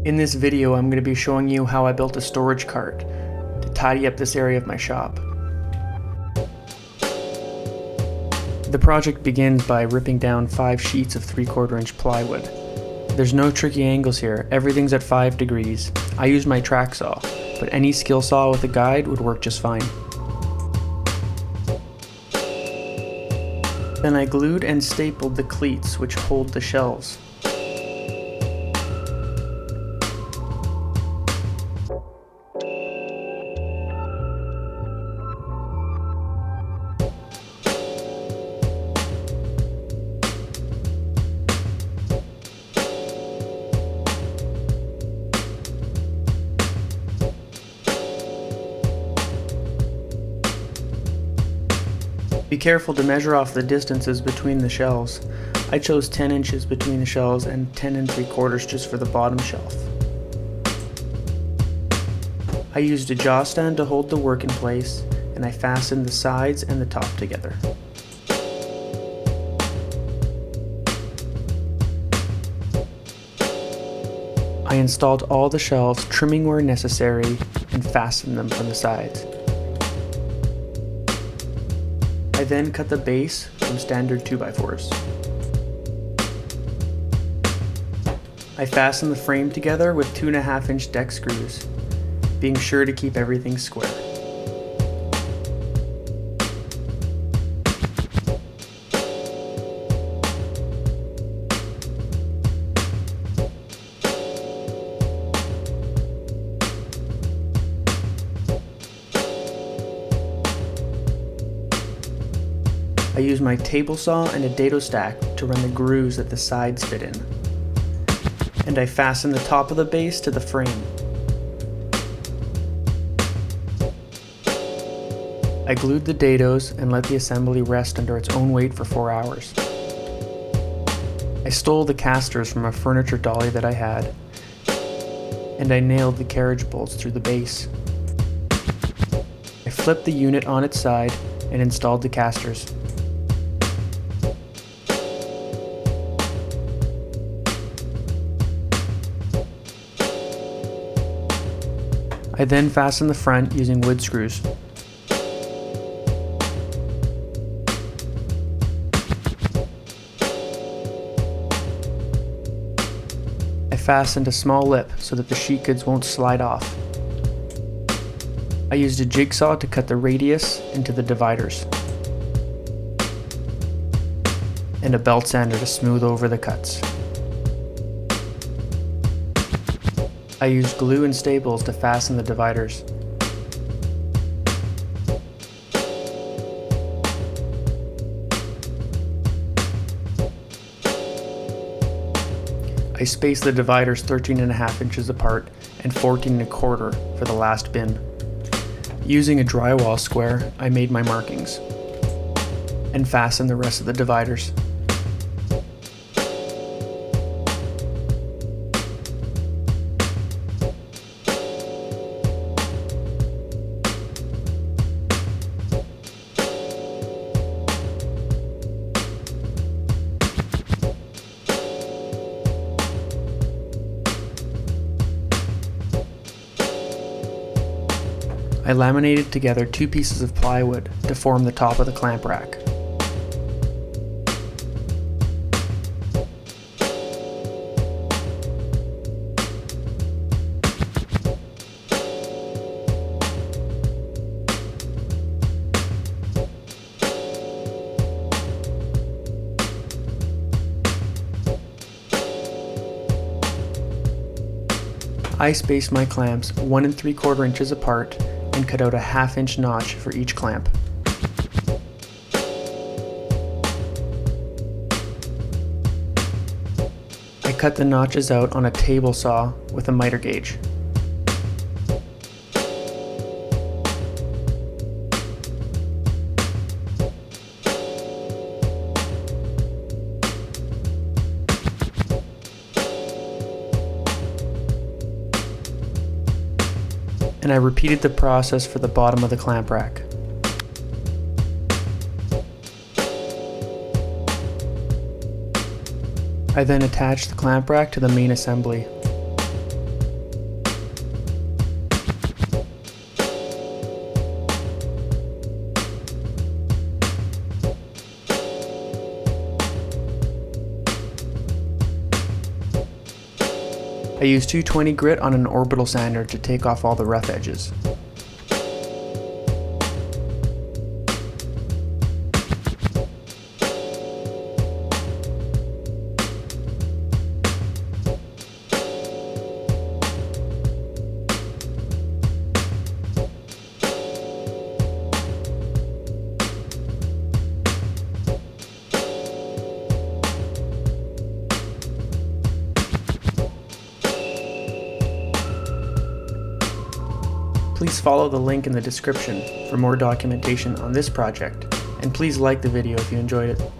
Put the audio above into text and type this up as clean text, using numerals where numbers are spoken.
In this video, I'm going to be showing you how I built a storage cart to tidy up this area of my shop. The project begins by ripping down 5 sheets of 3/4 inch plywood. There's no tricky angles here, everything's at 5 degrees. I used my track saw, but any skill saw with a guide would work just fine. Then I glued and stapled the cleats which hold the shelves. Be careful to measure off the distances between the shelves. I chose 10 inches between the shelves and 10 3/4 just for the bottom shelf. I used a jaw stand to hold the work in place, and I fastened the sides and the top together. I installed all the shelves, trimming where necessary, and fastened them from the sides. I then cut the base from standard 2x4s. I fastened the frame together with 2.5 inch deck screws, being sure to keep everything square. I used my table saw and a dado stack to run the grooves that the sides fit in. And I fastened the top of the base to the frame. I glued the dados and let the assembly rest under its own weight for 4 hours. I stole the casters from a furniture dolly that I had, and I nailed the carriage bolts through the base. I flipped the unit on its side and installed the casters. I then fastened the front using wood screws. I fastened a small lip so that the sheet goods won't slide off. I used a jigsaw to cut the radius into the dividers, and a belt sander to smooth over the cuts. I used glue and staples to fasten the dividers. I spaced the dividers 13.5 inches apart and 14.25 for the last bin. Using a drywall square, I made my markings and fastened the rest of the dividers. I laminated together 2 pieces of plywood to form the top of the clamp rack. I spaced my clamps 1 3/4 inches apart and cut out a 1/2 inch notch for each clamp. I cut the notches out on a table saw with a miter gauge. And I repeated the process for the bottom of the clamp rack. I then attached the clamp rack to the main assembly. I used 220 grit on an orbital sander to take off all the rough edges. Please follow the link in the description for more documentation on this project, and please like the video if you enjoyed it.